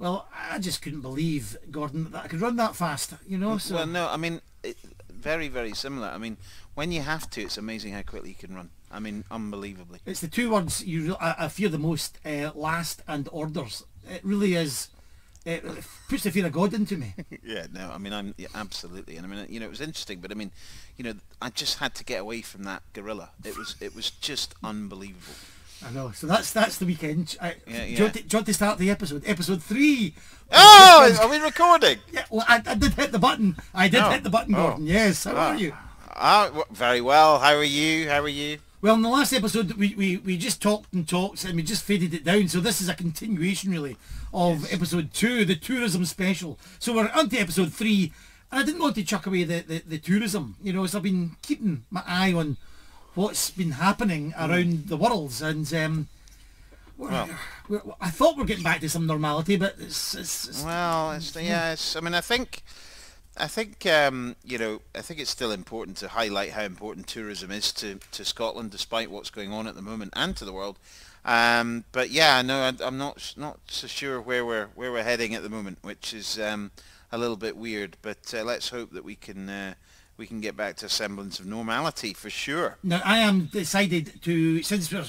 Well, I just couldn't believe, Gordon, that I could run that fast, you know. So. Well, no, I mean, very, very similar. I mean, when you have to, it's amazing how quickly you can run. I mean, unbelievably. It's the two words I fear the most, last and orders. It really is. It puts the fear of God into me. Yeah, no, I mean, absolutely. And I mean, you know, it was interesting, but I mean, you know, I just had to get away from that gorilla. It was just unbelievable. I know. So that's the weekend. Do you want to start the episode? Episode 3. Oh, are we recording? Yeah. Well, I did hit the button. Hit the button, Gordon. Yes. How are you? Very well. How are you? Well, in the last episode, we just talked and we just faded it down. So this is a continuation, really, of episode 2, the tourism special. So we're on to episode 3, and I didn't want to chuck away the tourism, you know, so I've been keeping my eye on what's been happening around the world, and I thought we're getting back to some normality, but it's I mean, I think you know, I think it's still important to highlight how important tourism is to Scotland, despite what's going on at the moment, and to the world. But yeah, no, I'm not so sure where we're heading at the moment, which is a little bit weird. But let's hope that we can get back to a semblance of normality for sure. Now, I am decided to, since we're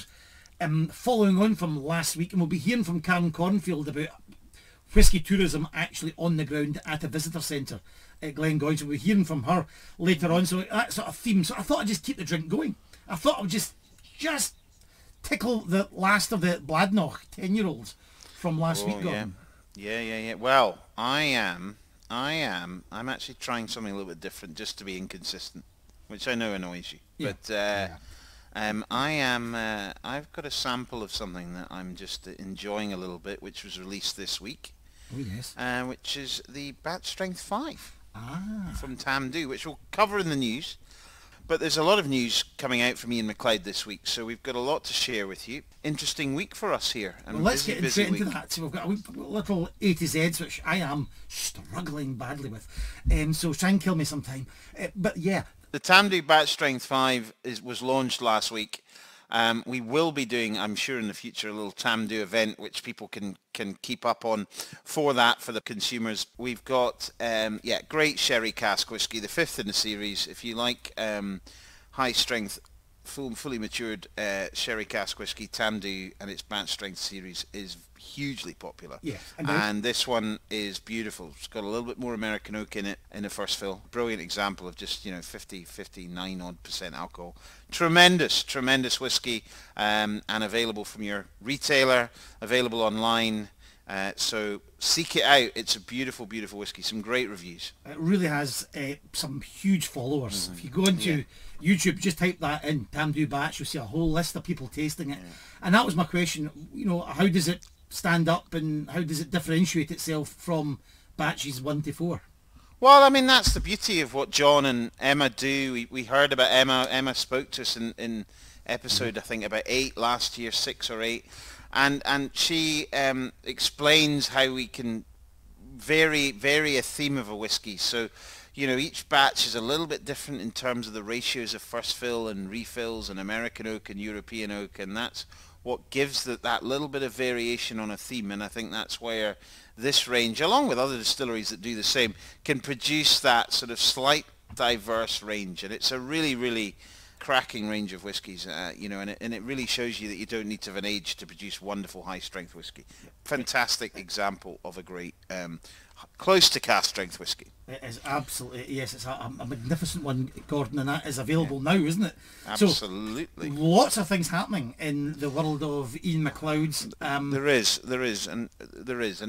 following on from last week, and we'll be hearing from Karen Cornfield about whisky tourism actually on the ground at a visitor centre at Glengoyne. So we'll be hearing from her later on. So that sort of theme. So I thought I'd just keep the drink going. I thought I would just tickle the last of the Bladnoch 10-year-olds from last week. Yeah. Well, I'm actually trying something a little bit different just to be inconsistent, which I know annoys you. Yeah. But I've got a sample of something that I'm just enjoying a little bit, which was released this week. Oh yes. Which is the Batch Strength 5 from Tamdhu, which we'll cover in the news. But there's a lot of news coming out from Ian Macleod this week, so we've got a lot to share with you. Interesting week for us here. And well, let's get straight into that. So we've got a little A to Zs, which I am struggling badly with. So try and kill me sometime. But yeah. The Tamdhu Batch Strength 5 was launched last week. We will be doing, I'm sure in the future, a little Tamdhu event which people can keep up on for the consumers. We've got great sherry cask whiskey, the 5th in the series. If you like high strength, fully matured sherry cask whiskey, Tamdhu and its Batch Strength series is hugely popular. Yeah, and this one is beautiful. It's got a little bit more American oak in it in the first fill. Brilliant example of just, 59 odd % alcohol. Tremendous whiskey, and available from your retailer, available online. So seek it out. It's a beautiful whiskey. Some great reviews. It really has some huge followers. If you go into YouTube, just type that in, Tamdhu Batch, you'll see a whole list of people tasting it. And that was my question. How does it stand up, and how does it differentiate itself from batches 1 to 4? Well, I mean, that's the beauty of what John and Emma do. We heard about Emma. Emma spoke to us in episode, I think, about 8 last year, 6 or 8. And she explains how we can vary a theme of a whiskey. So, each batch is a little bit different in terms of the ratios of first fill and refills and American oak and European oak, and that's what gives that little bit of variation on a theme. And I think that's where this range, along with other distilleries that do the same, can produce that sort of slight diverse range. And it's a really cracking range of whiskies, and it really shows you that you don't need to have an age to produce wonderful high strength whiskey. Fantastic example of a great close to cask strength whiskey. It is absolutely, yes, it's a magnificent one, Gordon, and that is available now, isn't it? Absolutely. So, lots of things happening in the world of Ian Macleod's. There is, and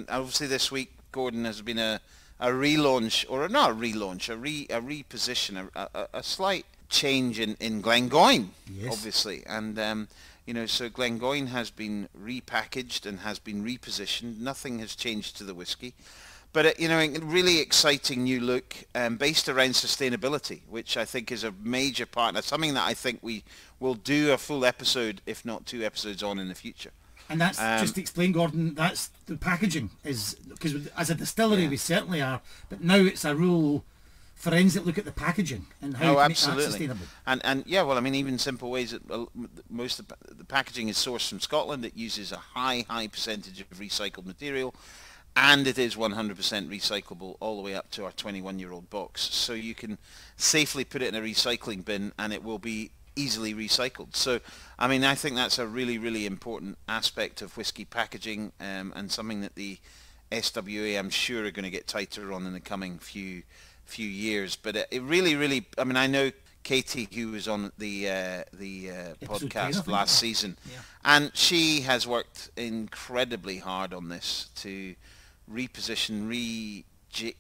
obviously this week, Gordon, has been a relaunch, or not a relaunch, a reposition, a slight change in Glengoyne, obviously, and so Glengoyne has been repackaged and has been repositioned. Nothing has changed to the whiskey, but a really exciting new look based around sustainability, which I think is a major part. That's something that I think we will do a full episode, if not 2 episodes on in the future. And that's, just to explain, Gordon, that's the packaging is, because as a distillery we certainly are, but now it's a real forensic look at the packaging and how to make that sustainable. And well, I mean, even simple ways that most of the packaging is sourced from Scotland. It uses a high percentage of recycled material, and it is 100% recyclable all the way up to our 21-year-old box. So you can safely put it in a recycling bin and it will be easily recycled. So, I mean, I think that's a really, really important aspect of whiskey packaging, and something that the SWA, I'm sure, are going to get tighter on in the coming few years. But it really, really, I mean, I know Katie, who was on the podcast last season, and she has worked incredibly hard on this to reposition, give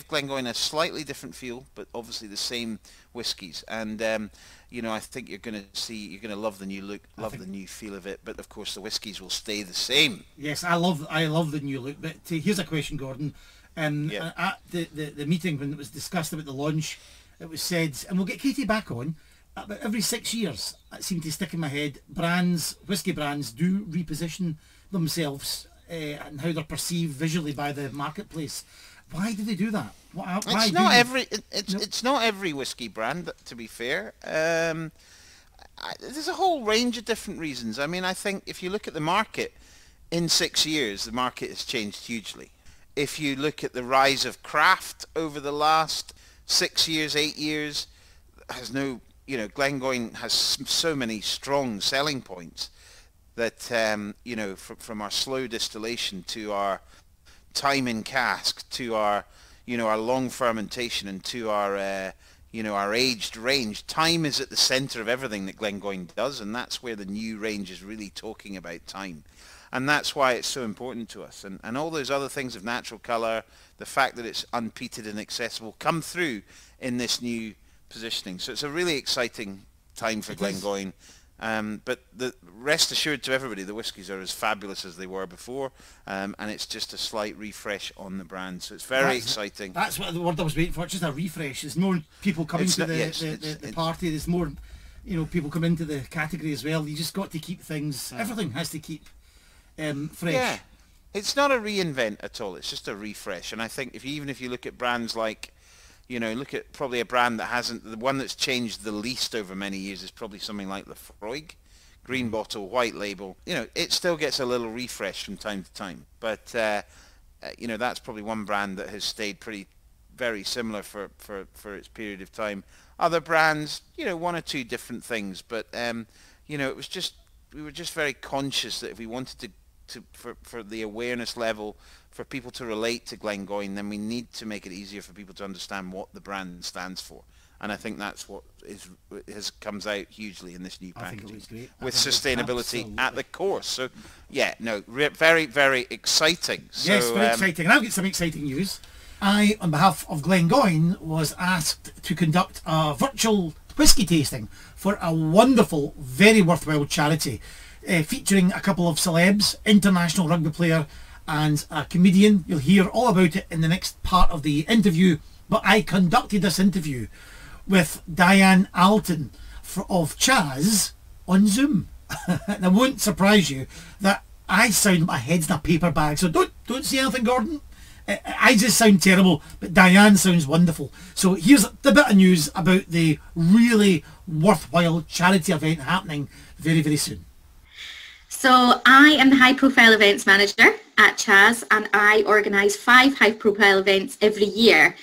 Glengoyne a slightly different feel, but obviously the same whiskies. And I think you're going to love the new look, the new feel of it. But of course, the whiskies will stay the same. Yes, I love the new look. But here's a question, Gordon. At the meeting when it was discussed about the launch, it was said, and we'll get Katie back on, about every 6 years, it seemed to stick in my head, whiskey brands do reposition themselves and how they're perceived visually by the marketplace. Why do they do that? It's not every whiskey brand, to be fair. There's a whole range of different reasons. I mean, I think if you look at the market, in 6 years, the market has changed hugely. If you look at the rise of craft over the last 6 years, 8 years, Glengoyne has so many strong selling points that, from our slow distillation to our time in cask to our, our long fermentation and to our, our aged range, time is at the center of everything that Glengoyne does, and that's where the new range is really talking about time. And that's why it's so important to us. And all those other things of natural colour, the fact that it's unpeated and accessible, come through in this new positioning. So it's a really exciting time for Glengoyne. But rest assured to everybody, the whiskies are as fabulous as they were before, and it's just a slight refresh on the brand. So it's very exciting. That's what the word I was waiting for, just a refresh. There's more people coming to the party. There's more, people come into the category as well. You just got to keep things, everything has to keep fresh. Yeah, it's not a reinvent at all. It's just a refresh. And I think even if you look at brands like, look at probably a brand that hasn't, the one that's changed the least over many years is probably something like Lefroy, green bottle, white label. It still gets a little refresh from time to time. But that's probably one brand that has stayed very similar for its period of time. Other brands, one or two different things. But it was just, we were just very conscious that if we wanted for the awareness level for people to relate to Glengoyne, then we need to make it easier for people to understand what the brand stands for. And I think that's what comes out hugely in this new packaging, with sustainability at the core. So, very, very exciting. Yes, very exciting. And I've got some exciting news. I, on behalf of Glengoyne, was asked to conduct a virtual whisky tasting for a wonderful, very worthwhile charity, featuring a couple of celebs, international rugby player and a comedian. You'll hear all about it in the next part of the interview, but I conducted this interview with Diane Alton of Chaz on Zoom. And it won't surprise you that I sound, my head's in a paper bag, so don't say anything, Gordon. I just sound terrible, but Diane sounds wonderful. So here's the bit of news about the really worthwhile charity event happening very, very soon. So I am the high profile events manager at Chaz, and I organise 5 high profile events every year.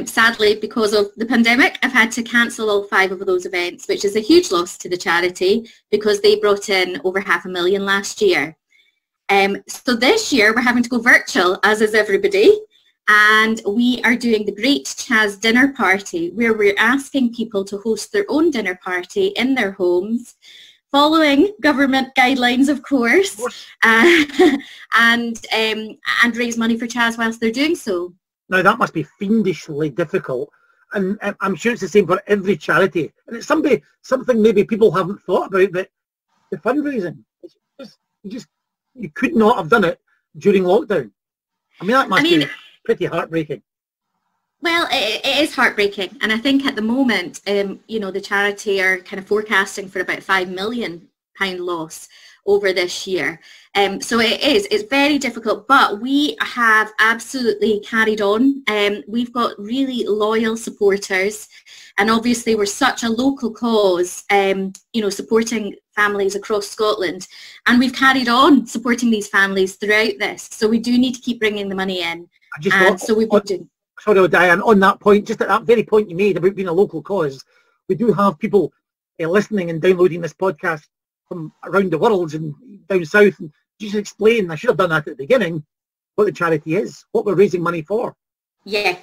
Sadly, because of the pandemic, I've had to cancel all 5 of those events, which is a huge loss to the charity because they brought in over $500,000 last year. So this year we're having to go virtual, as is everybody, and we are doing the Great Chaz Dinner Party, where we're asking people to host their own dinner party in their homes, following government guidelines, of course, and raise money for Chaz whilst they're doing so. Now that must be fiendishly difficult, and I'm sure it's the same for every charity. And it's something maybe people haven't thought about, but the fundraising, you could not have done it during lockdown. I mean, that must be pretty heartbreaking. Well, it is heartbreaking, and I think at the moment, the charity are kind of forecasting for about £5 million loss over this year. So it's very difficult, but we have absolutely carried on. We've got really loyal supporters, and obviously we're such a local cause, supporting families across Scotland, and we've carried on supporting these families throughout this. So we do need to keep bringing the money in. So we've been doing. Sorry, Diane, on that point, just at that very point you made about being a local cause, we do have people listening and downloading this podcast from around the world and down south. And just explain, I should have done that at the beginning, what the charity is, what we're raising money for. Yeah.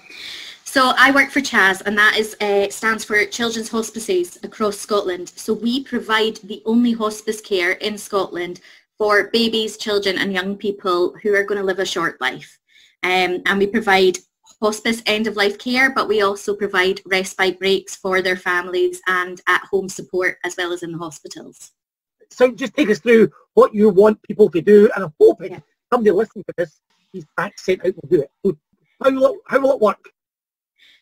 So I work for CHAS, and that is stands for Children's Hospices across Scotland. So we provide the only hospice care in Scotland for babies, children and young people who are going to live a short life. And we provide hospice end-of-life care, but we also provide respite breaks for their families and at-home support as well as in the hospitals. So just take us through what you want people to do, and I'm hoping somebody listening to this, these facts sent out will do it. So how will it work?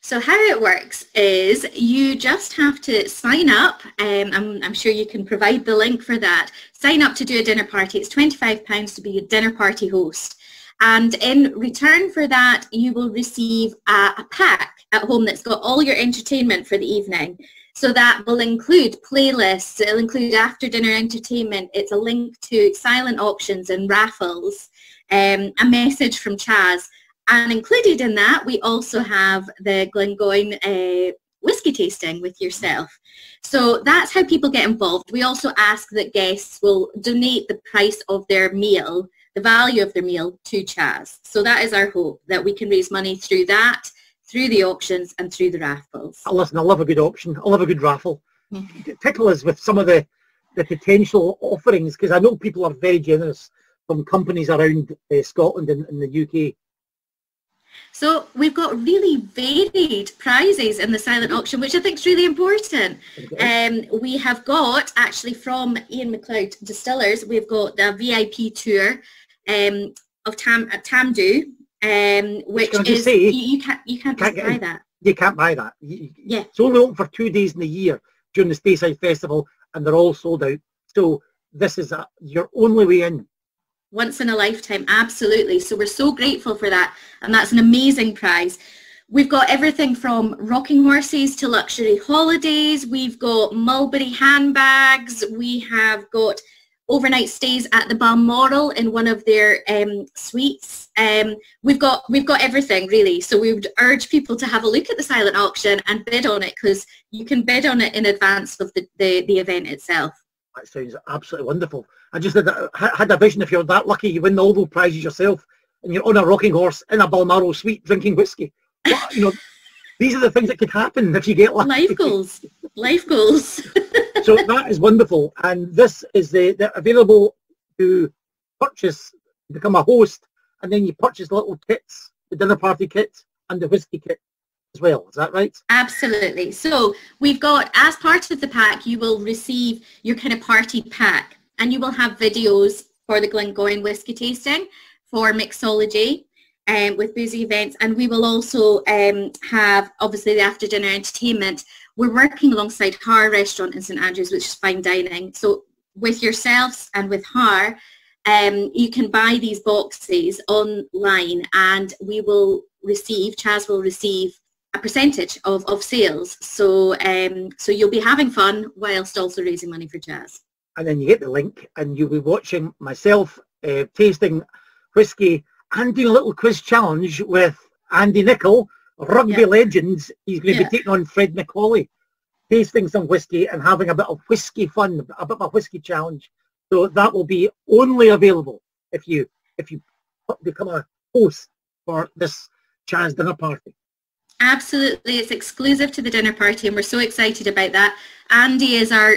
So how it works is you just have to sign up. I'm sure you can provide the link for that. Sign up to do a dinner party. It's £25 to be a dinner party host. And in return for that, you will receive a pack at home that's got all your entertainment for the evening. So that will include playlists, it'll include after dinner entertainment, it's a link to silent auctions and raffles, a message from CHAS. And included in that, we also have the Glengoyne whiskey tasting with yourself. So that's how people get involved. We also ask that guests will donate the price of their meal, the value of their meal, to CHAS. So that is our hope, that we can raise money through that, through the auctions and through the raffles. Listen, I love a good auction. I love a good raffle. Tickle us with some of the potential offerings, because I know people are very generous from companies around Scotland and the UK. So we've got really varied prizes in the silent auction, which I think is really important. We have got, actually from Ian Macleod Distillers, we've got the VIP tour of Tamdhu, which is, you can't just buy that. You can't buy that. It's only open for 2 days in the year during the Speyside Festival, and they're all sold out. So this is your only way in. Once in a lifetime, absolutely. So we're so grateful for that, and that's an amazing prize. We've got everything from rocking horses to luxury holidays. We've got Mulberry handbags. We have got overnight stays at the Balmoral in one of their suites. We've got everything really. So we would urge people to have a look at the silent auction and bid on it, because you can bid on it in advance of the event itself. That sounds absolutely wonderful. I just had a vision, if you're that lucky, you win all those prizes yourself, and you're on a rocking horse in a Balmoral suite drinking whiskey. Well, these are the things that could happen if you get lucky. Life goals. Life goals. So that is wonderful. And this is they're available to purchase, become a host, and then you purchase the little kits, the dinner party kit and the whiskey kit as well. Is that right? Absolutely. So we've got, as part of the pack, you will receive your kind of party pack, and you will have videos for the Glengoyne whiskey tasting, for mixology, with boozy events, and we will also have obviously the after dinner entertainment. We're working alongside Har Restaurant in St Andrews, which is fine dining. So with yourselves and with Har, you can buy these boxes online, and we will receive, CHAS will receive a percentage of sales. So so you'll be having fun whilst also raising money for CHAS. And then you get the link, and you'll be watching myself tasting whiskey and doing a little quiz challenge with Andy Nicol, rugby legends. He's going to be taking on Fred MacAuley, tasting some whiskey and having a bit of whiskey fun, a bit of a whiskey challenge. So that will be only available if you become a host for this CHAS dinner party. Absolutely, it's exclusive to the dinner party, and we're so excited about that. Andy is our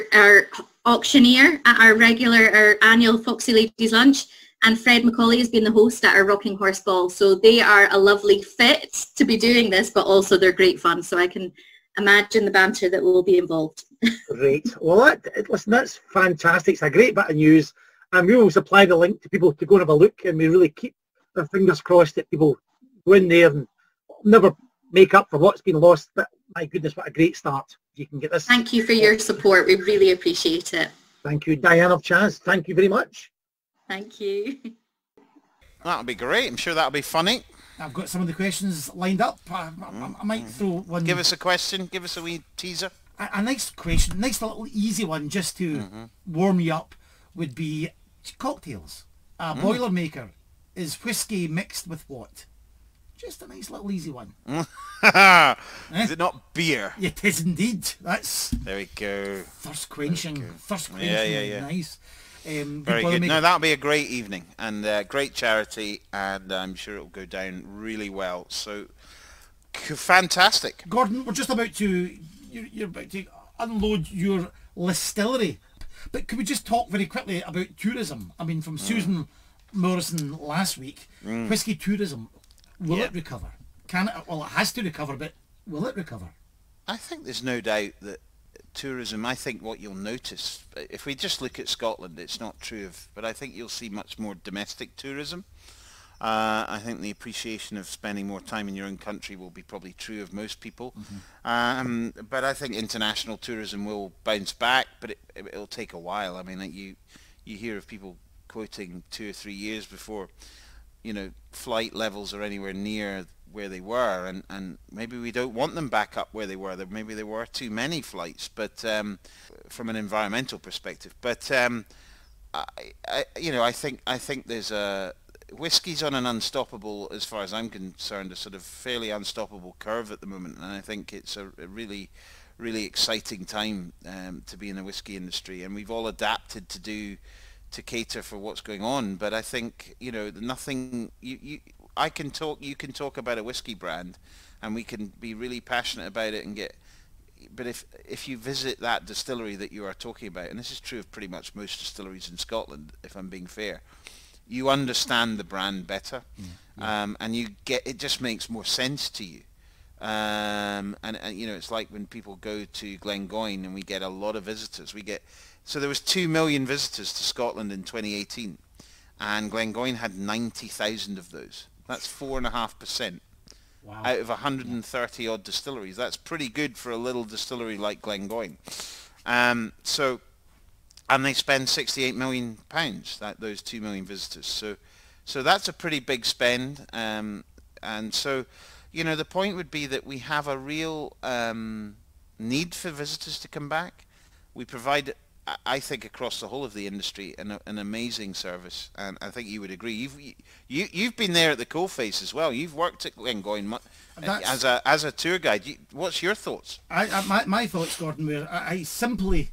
auctioneer at our annual Foxy Ladies Lunch, and Fred MacAuley has been the host at our Rocking Horse Ball. So they are a lovely fit to be doing this, but also they're great fun. So I can imagine the banter that will be involved. Great. Well, listen, that's fantastic. It's a great bit of news, and we will supply the link to people to go and have a look, and we really keep our fingers crossed that people go in there and never make up for what's been lost. But my goodness, what a great start. You can get this. Thank you for your support. We really appreciate it. Thank you, Diane of CHAS. Thank you very much. Thank you. That'll be great. I'm sure that'll be funny. I've got some of the questions lined up. I might throw one. Give us a question. Give us a wee teaser. A nice question, nice little easy one just to warm you up would be cocktails. A Boilermaker is whiskey mixed with what? Just a nice little easy one. Is it not beer? It is indeed. That's there we go. Thirst quenching. Yeah. Nice. Very good. No, that'll be a great evening and great charity, and I'm sure it'll go down really well. So fantastic. Gordon, we're just about to you're about to unload your Listillery, but could we just talk very quickly about tourism? I mean, from Susan Morrison last week, whiskey tourism. Will it recover? Can it? Well, it has to recover, but will it recover? I think there's no doubt that tourism, I think what you'll notice, if we just look at Scotland, it's not true of, but I think you'll see much more domestic tourism. I think the appreciation of spending more time in your own country will be probably true of most people. But I think international tourism will bounce back, but it'll take a while. I mean, you hear of people quoting 2 or 3 years before, flight levels are anywhere near where they were, and maybe we don't want them back up where they were. Maybe there were too many flights, but from an environmental perspective. But I think there's whiskey's on an unstoppable, as far as I'm concerned, a sort of fairly unstoppable curve at the moment, and I think it's a really, really exciting time to be in the whiskey industry, and we've all adapted to cater for what's going on. But I think nothing. You can talk about a whiskey brand, and we can be really passionate about it and get. But if you visit that distillery that you are talking about, and this is true of pretty much most distilleries in Scotland, if I'm being fair, you understand the brand better, and it just makes more sense to you. And it's like when people go to Glengoyne and we get a lot of visitors. So there was 2 million visitors to Scotland in 2018, and Glengoyne had 90,000 of those. That's 4.5%. Wow. Out of 130 odd distilleries. That's pretty good for a little distillery like Glengoyne. And they spend £68 million, those 2 million visitors. So that's a pretty big spend. And so, the point would be that we have a real need for visitors to come back. We provide, I think, across the whole of the industry, an amazing service, and I think you would agree. You've been there at the coalface as well. You've worked at Glengoyne as a tour guide. What's your thoughts? My thoughts, Gordon, were I simply,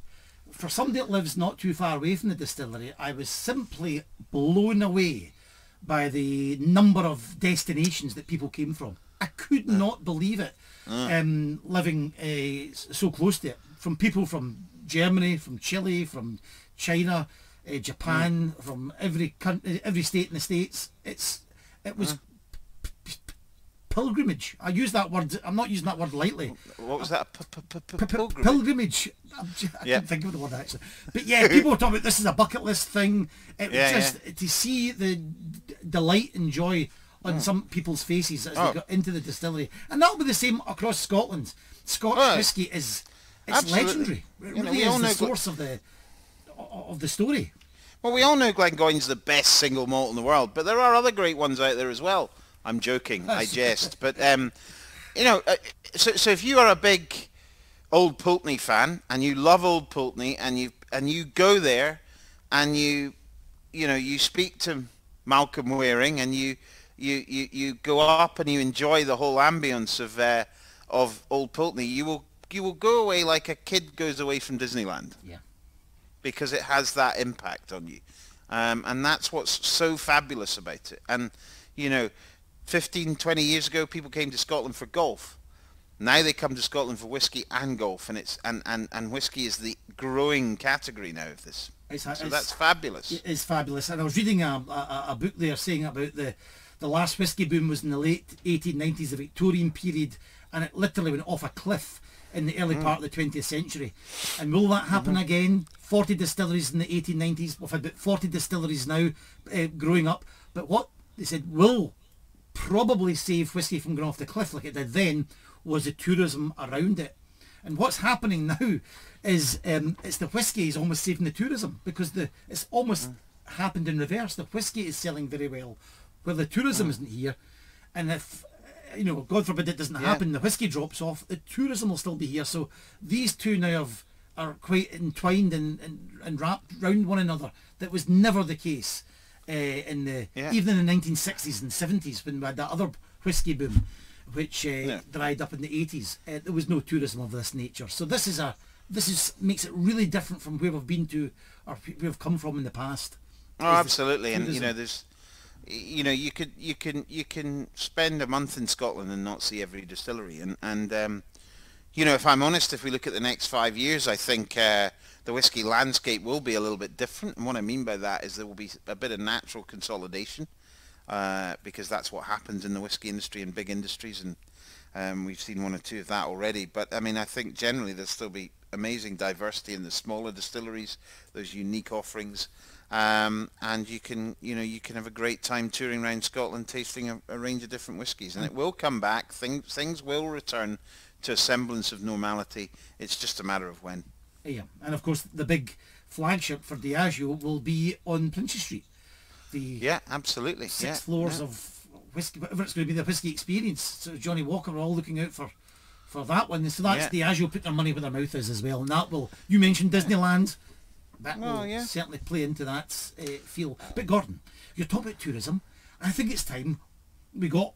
for somebody that lives not too far away from the distillery, I was simply blown away by the number of destinations that people came from. I could not believe it, living so close to it. From people from Germany, from Chile, from China, Japan, from every state in the States. It was pilgrimage. I use that word. I'm not using that word lightly. What was that? Pilgrimage. I can't think of the word actually. But yeah, people were talking about this is a bucket list thing. It was just to see the delight and joy on some people's faces as they got into the distillery, and that'll be the same across Scotland. Scotch whiskey is legendary. It really is the source of the story. Well, we all know Glengoyne's the best single malt in the world, but there are other great ones out there as well. I'm joking, I jest, but so if you are a big Old Pulteney fan and you love Old Pulteney and you go there and you speak to Malcolm Waring and you go up and you enjoy the whole ambience of Old Pulteney, you will go away like a kid goes away from Disneyland. Yeah. Because it has that impact on you. And that's what's so fabulous about it. And, 15, 20 years ago, people came to Scotland for golf. Now they come to Scotland for whiskey and golf, and whiskey is the growing category now of this. So that's fabulous. It is fabulous. And I was reading a book there saying about the last whiskey boom was in the late 1890s, the Victorian period, and it literally went off a cliff in the early part of the 20th century. And will that happen again? 40 distilleries in the 1890s. We've had about 40 distilleries now growing up. But what they said will probably save whiskey from going off the cliff like it did then was the tourism around it. And what's happening now is it's the whiskey is almost saving the tourism, because it's almost happened in reverse. The whiskey is selling very well where the tourism isn't here. And if you know, God forbid it doesn't happen, the whiskey drops off, the tourism will still be here. So these two now are quite entwined and wrapped round one another. That was never the case even in the 1960s and 70s when we had that other whiskey boom, which dried up in the 80s. There was no tourism of this nature. So this makes it really different from where we've been to or where we've come from in the past. Oh, absolutely. And you know, there's, you know, you can spend a month in Scotland and not see every distillery. And you know, if I'm honest, if we look at the next 5 years, I think the whiskey landscape will be a little bit different. And what I mean by that is there will be a bit of natural consolidation, because that's what happens in the whiskey industry and big industries, and we've seen one or two of that already. But I mean, I think generally there'll still be amazing diversity in the smaller distilleries, those unique offerings. And you can have a great time touring around Scotland, tasting a range of different whiskies, and it will come back. Things will return to a semblance of normality. It's just a matter of when. Yeah, and of course the big flagship for Diageo will be on Princes Street. Absolutely. Six floors of whiskey, whatever it's going to be, the whiskey experience. So Johnny Walker are all looking out for that one. So that's Diageo putting their money where their mouth is as well, and that will. You mentioned Disneyland. That will certainly play into that feel. But Gordon, you're talking about tourism. I think it's time we got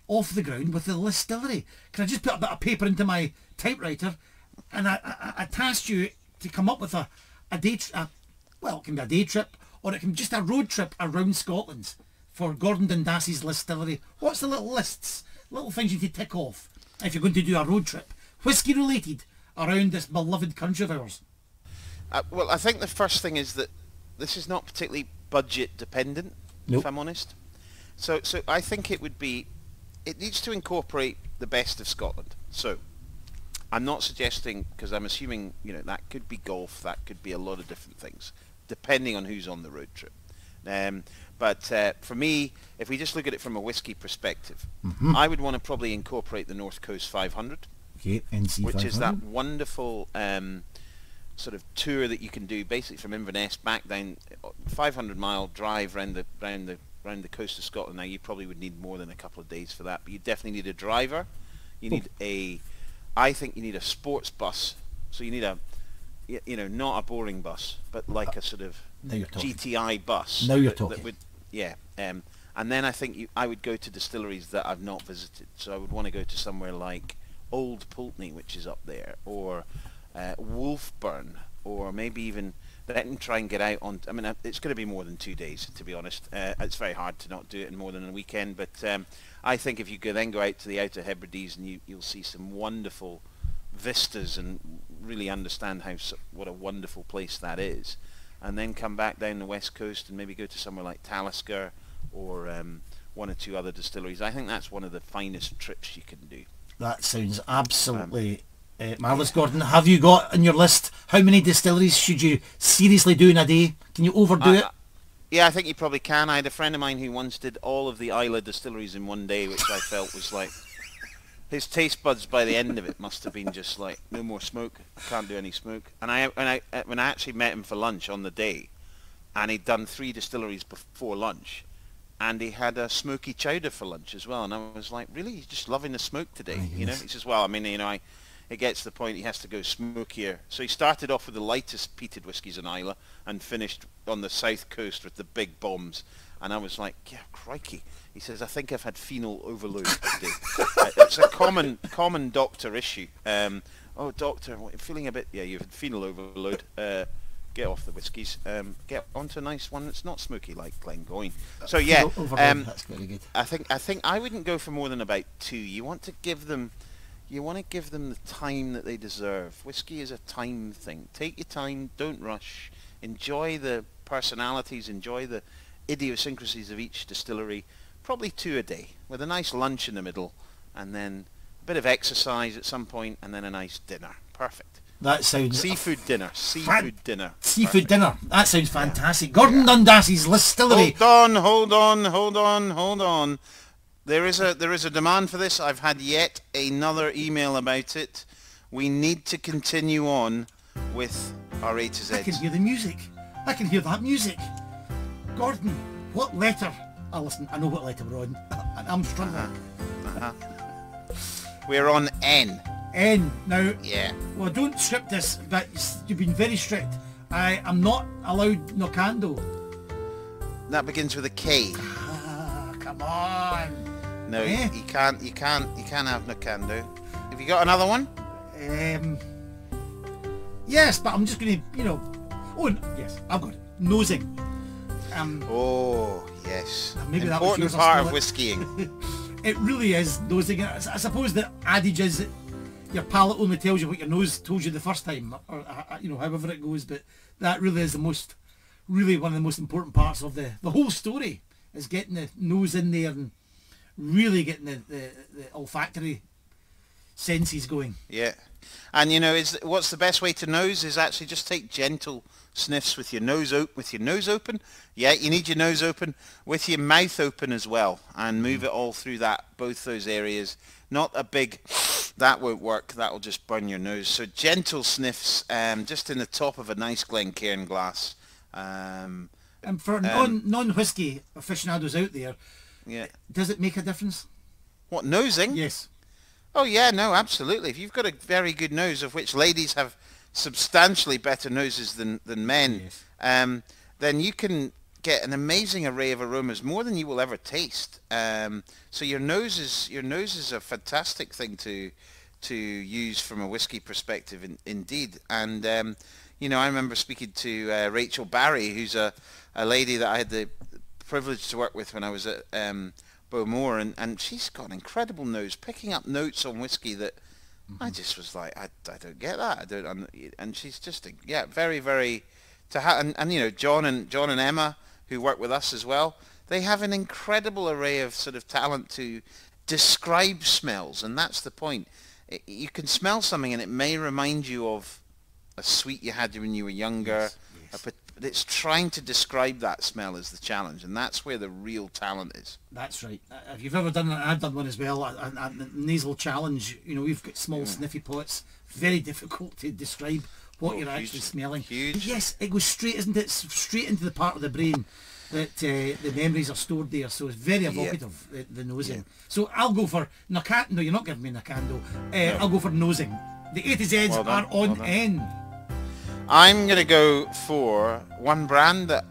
off the ground with the Listillery. Can I just put a bit of paper into my typewriter, and I tasked you to come up with a day trip. Well, it can be a day trip, or it can be just a road trip around Scotland for Gordon Dundas's Listillery. What's the little lists, little things you need to tick off if you're going to do a road trip, whiskey related, around this beloved country of ours? Well, I think the first thing is that this is not particularly budget dependent, if I'm honest. So I think it needs to incorporate the best of Scotland. So I'm not suggesting, because I'm assuming, you know, that could be golf, that could be a lot of different things, depending on who's on the road trip. But for me, if we just look at it from a whiskey perspective, I would want to probably incorporate the North Coast 500, NC 500. which is that wonderful sort of tour that you can do basically from Inverness back down, 500-mile drive round the coast of Scotland. Now you probably would need more than a couple of days for that, but you definitely need a driver. You need I think you need a sports bus. So you need a, you know, not a boring bus, but like a sort of GTI bus. Now you're talking. That would, and then I think I would go to distilleries that I've not visited. So I would want to go to somewhere like Old Pulteney, which is up there, or Wolfburn, or maybe even then try and get out on. I mean, it's going to be more than 2 days, to be honest. It's very hard to not do it in more than a weekend. But I think if you could then go out to the Outer Hebrides, and you'll see some wonderful vistas and really understand what a wonderful place that is, and then come back down the west coast and maybe go to somewhere like Talisker or one or two other distilleries. I think that's one of the finest trips you can do. That sounds absolutely marvellous. Gordon, have you got on your list how many distilleries should you seriously do in a day? Can you overdo it? Yeah, I think you probably can. I had a friend of mine who once did all of the Islay distilleries in one day, which I felt was like, his taste buds by the end of it must have been just like, no more smoke, can't do any smoke. And when I actually met him for lunch on the day, and he'd done 3 distilleries before lunch, and he had a smoky chowder for lunch as well, and I was like, really, you're just loving the smoke today, you know? He says, well, I mean, you know, it gets to the point he has to go smokier. So he started off with the lightest peated whiskies in Islay and finished on the south coast with the big bombs. And I was like, yeah, crikey. He says, I think I've had phenol overload today. It's a common doctor issue. Oh, doctor, I'm feeling a bit, you've had phenol overload. Get off the whiskies. Get onto a nice one that's not smoky like Glengoyne. So yeah, that's very good. I think I wouldn't go for more than about 2. You want to give them the time that they deserve. Whiskey is a time thing. Take your time, don't rush. Enjoy the personalities, enjoy the idiosyncrasies of each distillery. Probably 2 a day, with a nice lunch in the middle, and then a bit of exercise at some point, and then a nice dinner. Perfect. That sounds... Seafood dinner. Seafood dinner. Seafood dinner. That sounds fantastic. Gordon Dundas's Listillery. Hold on. There is a demand for this. I've had yet another email about it. We need to continue on with our A to Z. I can hear the music. I can hear that music. Gordon, what letter? Listen, I know what letter we're on. I'm struggling. We're on N. N. Now, Yeah. well, don't script this, but you've been very strict. I am not allowed Nocando. That begins with a K. Come on. No, you can't have Nocando. Have you got another one? Yes, but I'm just going to, yes, I've got it. Nosing. Oh, yes. Maybe that important was yours, part of whiskying. It really is nosing. I suppose the adage is that your palate only tells you what your nose told you the first time, or however it goes. But that really is one of the most important parts of the whole story, is getting the nose in there and really getting the olfactory senses going. Yeah. And what's the best way to nose is actually just take gentle sniffs with your nose open. Yeah, you need your nose open with your mouth open as well, and move it all through both those areas. Not a big, that won't work. That will just burn your nose. So gentle sniffs, just in the top of a nice Glencairn glass. And for non-whiskey aficionados out there, yeah, does it make a difference? What, nosing? Yes. Oh yeah, no, absolutely. If you've got a very good nose, of which ladies have substantially better noses than men, yes, then you can get an amazing array of aromas, more than you will ever taste. So your nose is a fantastic thing to use from a whiskey perspective, indeed. And I remember speaking to Rachel Barry, who's a lady that I had the privilege to work with when I was at Bowmore, and she's got an incredible nose, picking up notes on whiskey that I just was like, I don't get that. And she's just very, very to have. And John and Emma, who work with us as well, they have an incredible array of sort of talent to describe smells, and that's the point. You can smell something and it may remind you of a sweet you had when you were younger. Yes. But it's trying to describe that smell is the challenge, and that's where the real talent is. That's right. If you've ever done it, I've done one as well, a nasal challenge. We've got small sniffy pots. Very difficult to describe what you're actually smelling. Huge. But yes, it goes straight, isn't it? Straight into the part of the brain that the memories are stored there. So it's very evocative, the nosing. Yeah. So I'll go for Nocando. No, you're not giving me Nocando. No. I'll go for nosing. The A to Z's are on N. I'm going to go for one brand that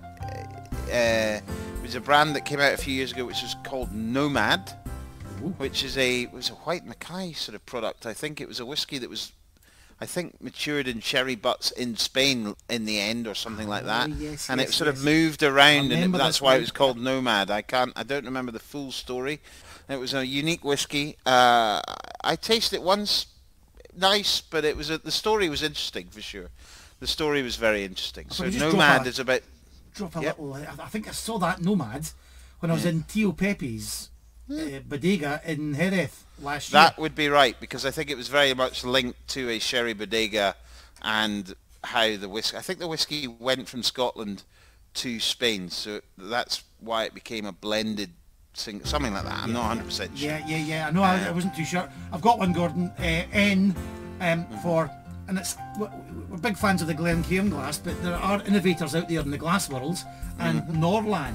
was a brand that came out a few years ago, which was called Nomad, which was a White Mackay sort of product. I think it was a whiskey that was, matured in sherry butts in Spain in the end, or something like that. Yes, and yes, it sort of moved around, and that's why it was called Nomad. I don't remember the full story. It was a unique whiskey. I tasted it once, nice, but the story was interesting for sure. The story was very interesting. So Nomad is about... Drop a little... I think I saw that Nomad when I was in Tio Pepe's bodega in Jerez last year. That would be right, because I think it was very much linked to a sherry bodega and how the whiskey... I think the whiskey went from Scotland to Spain, so that's why it became a blended... something like that. I'm not 100% sure. Yeah. I know, I wasn't too sure. I've got one, Gordon. N for... And we're big fans of the Glencairn glass, but there are innovators out there in the glass world, and Norlan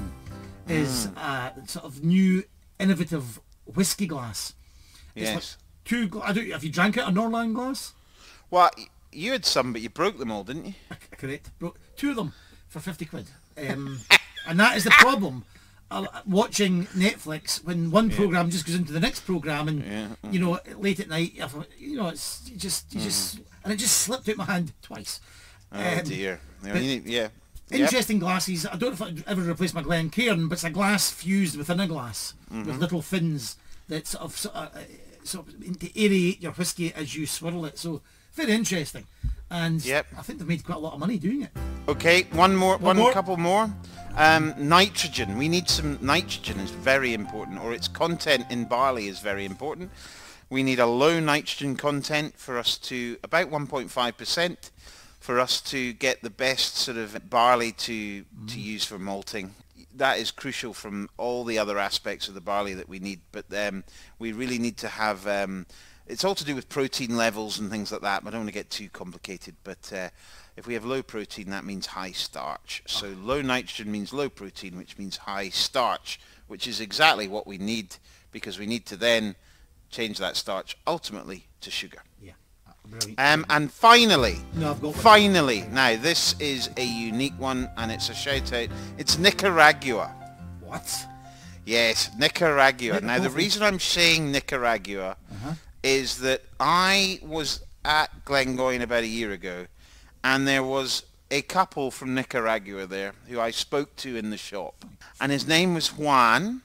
is a sort of new, innovative whiskey glass. Yes. It's like have you drank it, a Norlan glass? Well, you had some, but you broke them all, didn't you? Correct. Broke 2 of them for 50 quid. And that is the problem. Watching Netflix when one program just goes into the next program, and late at night, it's just and it just slipped out my hand twice. Oh dear. Interesting glasses. I don't know if I'd ever replace my Glencairn, but it's a glass fused within a glass with little fins that sort of to aerate your whiskey as you swirl it. So very interesting. And I think they've made quite a lot of money doing it. Okay, one couple more. Nitrogen. We need some nitrogen. Is very important, or its content in barley is very important. We need a low nitrogen content for us to, about 1.5%, for us to get the best sort of barley to use for malting. That is crucial from all the other aspects of the barley that we need, but we really need to have... it's all to do with protein levels and things like that, but I don't want to get too complicated. But if we have low protein, that means high starch. So low nitrogen means low protein, which means high starch, which is exactly what we need, because we need to then change that starch ultimately to sugar. Yeah. Brilliant. And finally, No, I've got one. finally, now this is a unique one, and it's a shout out. It's Nicaragua. What? Yes, Nicaragua. Now the Cornfield. reason I'm saying Nicaragua is that I was at Glengoyne about a year ago, and there was a couple from Nicaragua there who I spoke to in the shop, and his name was Juan,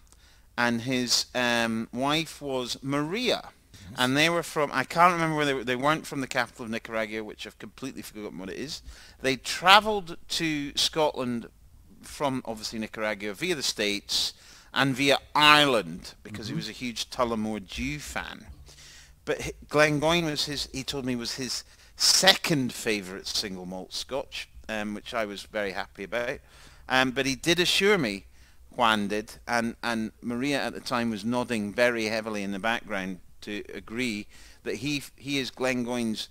and his wife was Maria. And they were from, I can't remember where they weren't from the capital of Nicaragua, which I've completely forgotten what it is. They travelled to Scotland from, obviously, Nicaragua via the States and via Ireland, because he was a huge Tullamore Dew fan. But Glengoyne was he told me, was his second favourite single malt Scotch, which I was very happy about. But he did assure me, Juan did, and Maria at the time was nodding very heavily in the background to agree that he is Glengoyne's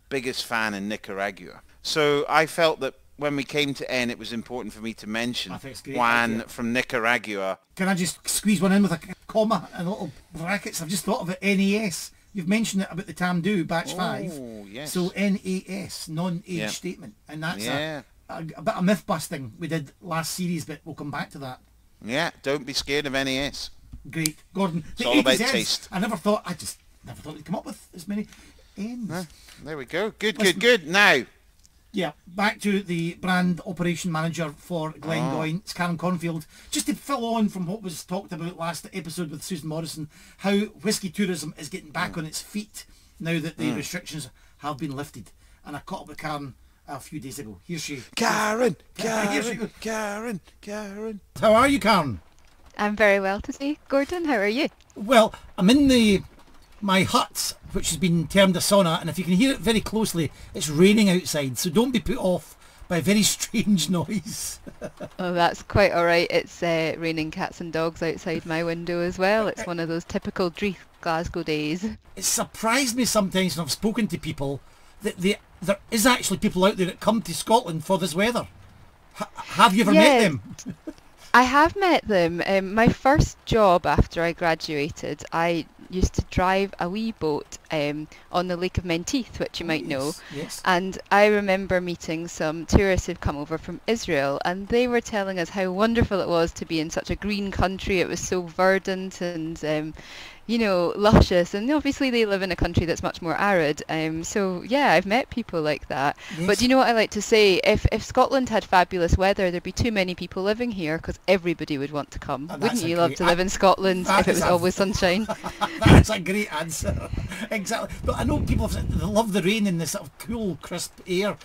biggest fan in Nicaragua. So I felt that when we came to N, it was important for me to mention I think it's great, Juan yeah. from Nicaragua. Can I just squeeze one in with a comma and little brackets? I've just thought of it, NAS. You've mentioned it about the Tamdhu batch 5. Oh, yes. So NAS, non-age Yeah. statement. And that's Yeah. a bit of myth busting we did last series, but we'll come back to that. Yeah, don't be scared of NAS. Great. Gordon, It's the all A to about Zs. taste. I never thought we'd come up with as many N's. There we go. Good. Now, Yeah, back to the brand operation manager for Glengoyne. It's Karen Cornfield. Just to fill on from what was talked about last episode with Susan Morrison, how whisky tourism is getting back on its feet now that the restrictions have been lifted. And I caught up with Karen a few days ago. Here she Karen. Here she goes. How are you, Karen? I'm very well today. Gordon, how are you? Well, I'm in my hut, which has been termed a sauna, and if you can hear it very closely, it's raining outside, so don't be put off by a very strange noise. Oh, that's quite all right. It's raining cats and dogs outside my window as well. It's one of those typical Dreith Glasgow days. It surprised me sometimes when I've spoken to people that there is actually people out there that come to Scotland for this weather. Have you ever met them? I have met them. My first job after I graduated, I used to drive a wee boat on the Lake of Menteith, which you might know. Yes. And I remember meeting some tourists who've come over from Israel, and they were telling us how wonderful it was to be in such a green country. It was so verdant and luscious, and obviously they live in a country that's much more arid. So yeah, I've met people like that. Yes. But do you know what I like to say? If Scotland had fabulous weather, there'd be too many people living here because everybody would want to come. Wouldn't you love to live in Scotland if it was always sunshine? That's a great answer. Exactly. But I know people they love the rain and the sort of cool, crisp air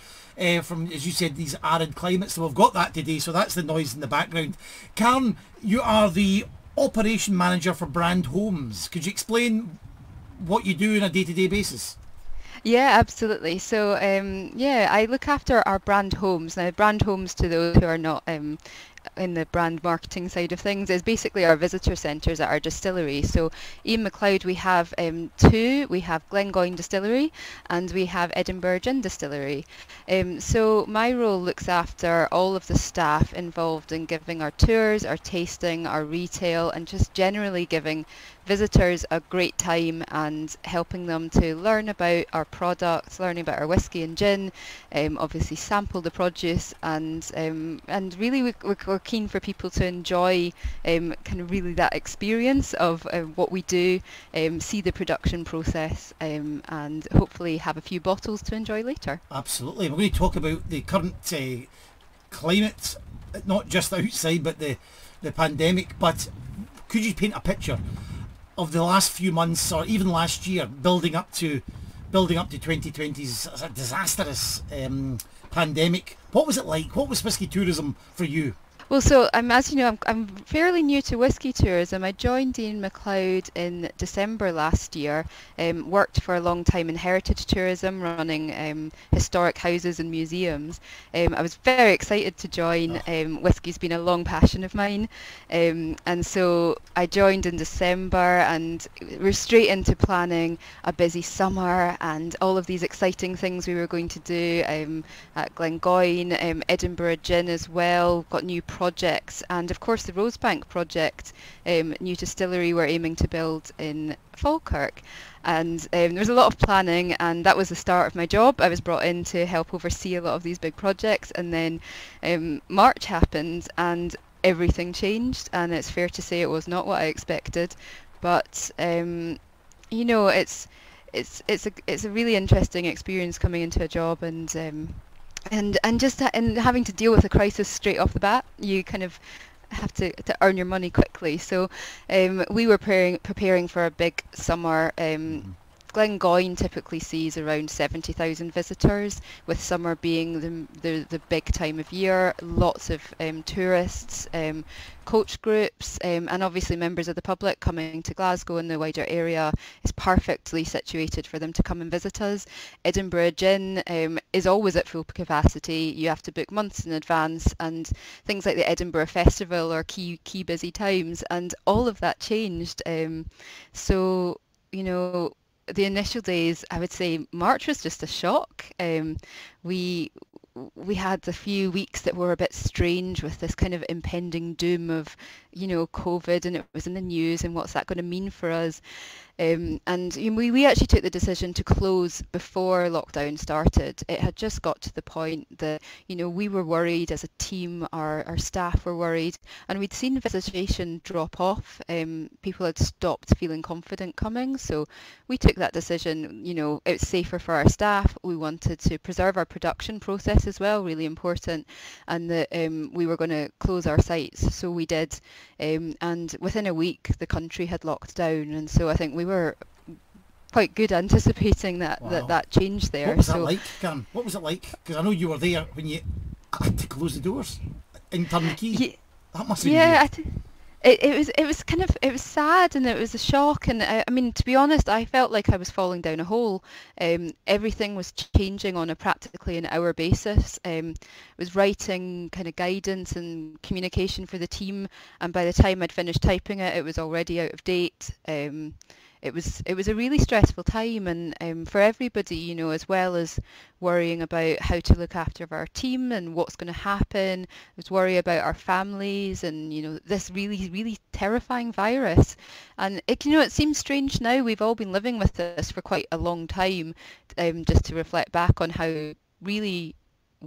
from, as you said, these arid climates. So we've got that today. So that's the noise in the background. Karen, you are the operation manager for Brand Homes. Could you explain what you do on a day-to-day basis? Yeah, absolutely. So, I look after our brand homes. Now, brand homes, to those who are not in the brand marketing side of things, is basically our visitor centres at our distillery. So, Ian Macleod, we have 2. We have Glengoyne Distillery and we have Edinburgh Gin Distillery. So, my role looks after all of the staff involved in giving our tours, our tasting, our retail, and just generally giving visitors a great time and helping them to learn about our products, learning about our whisky and gin, obviously sample the produce, and really we're keen for people to enjoy kind of really that experience of what we do, see the production process, and hopefully have a few bottles to enjoy later. Absolutely. We're going to talk about the current climate, not just outside but the pandemic, but could you paint a picture of the last few months or even last year building up to 2020's disastrous pandemic? What was it like? What was whisky tourism for you? Well, so as you know, I'm fairly new to whisky tourism. I joined Ian Macleod in December last year. Worked for a long time in heritage tourism, running historic houses and museums. I was very excited to join. Whisky's been a long passion of mine, and so I joined in December, and we're straight into planning a busy summer and all of these exciting things we were going to do at Glengoyne, Edinburgh Gin as well. Got new projects, and of course the Rosebank project, new distillery we're aiming to build in Falkirk. And there was a lot of planning, and that was the start of my job. I was brought in to help oversee a lot of these big projects, and then March happened and everything changed, and it's fair to say it was not what I expected. But you know, it's a really interesting experience coming into a job, and just having to deal with a crisis straight off the bat. You kind of have to earn your money quickly. So we were preparing for a big summer. Glengoyne typically sees around 70,000 visitors, with summer being the big time of year. Lots of tourists, coach groups, and obviously members of the public coming to Glasgow and the wider area is perfectly situated for them to come and visit us. Edinburgh Gin is always at full capacity. You have to book months in advance, and things like the Edinburgh Festival are key busy times, and all of that changed. So, you know, the initial days, I would say March was just a shock. We had a few weeks that were a bit strange, with this kind of impending doom of, you know, COVID, and it was in the news, and what's that going to mean for us? And you know, we actually took the decision to close before lockdown started. It had just got to the point that, you know, we were worried as a team, our staff were worried, and we'd seen visitation drop off. People had stopped feeling confident coming, so we took that decision. You know, it's safer for our staff. We wanted to preserve our production process as well, really important, and that we were going to close our sites, so we did. And within a week the country had locked down, and so I think we were quite good anticipating that. Wow. that change there. What was that like, Karen? What was it like? Because I know you were there when you had to close the doors in Turnkey. That must have been It was sad, and it was a shock, and I mean, to be honest, I felt like I was falling down a hole. Everything was changing on a practically an hour basis. I was writing kind of guidance and communication for the team, and by the time I'd finished typing it, it was already out of date. It was a really stressful time, and for everybody, you know, as well as worrying about how to look after our team and what's going to happen. I was worried about our families, and you know, this really terrifying virus. And it, you know, it seems strange now. We've all been living with this for quite a long time. Just to reflect back on how really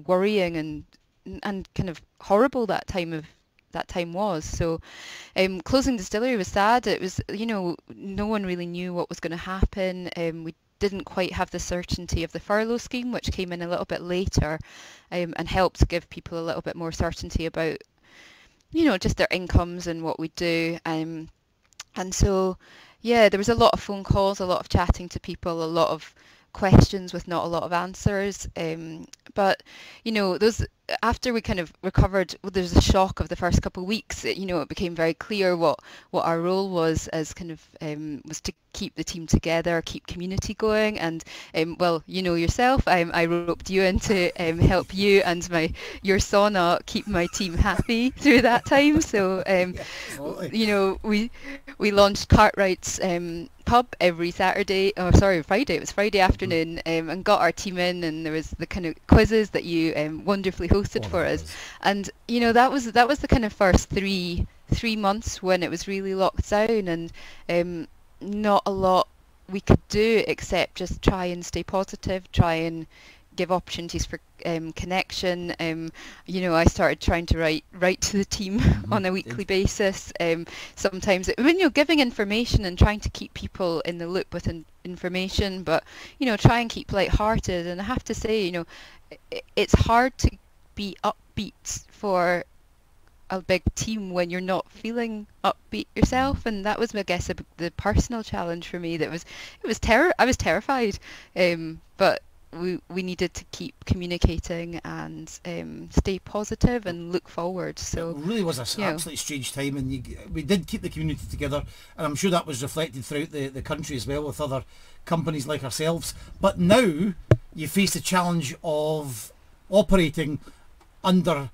worrying and kind of horrible that time was. So closing distillery was sad. It was, you know, no one really knew what was going to happen. We didn't quite have the certainty of the furlough scheme, which came in a little bit later, and helped give people a little bit more certainty about, you know, just their incomes and what we do. And so, yeah, there was a lot of phone calls, a lot of chatting to people, a lot of questions with not a lot of answers. But, you know, those, after we kind of recovered, well, there's a shock of the first couple of weeks. You know, it became very clear what our role was, as kind of was to keep the team together, keep community going, and well, you know yourself, I roped you in to help you and your sauna keep my team happy through that time. So you know, we launched Cartwright's pub every Friday. It was Friday afternoon, and got our team in, and there was the kind of quizzes that you wonderfully hosted for us. And you know, that was the kind of first three months when it was really locked down, and not a lot we could do except just try and stay positive, try and give opportunities for connection. You know, I started trying to write to the team on a weekly basis. Sometimes, you know, giving information and trying to keep people in the loop with information, but, you know, try and keep light-hearted. And I have to say, you know, it's hard to be upbeat for a big team when you're not feeling upbeat yourself, and that was, I guess, the personal challenge for me. I was terrified, but we needed to keep communicating and stay positive and look forward. So it really was an absolutely strange time, and we did keep the community together, and I'm sure that was reflected throughout the country as well, with other companies like ourselves. But now you face the challenge of operating under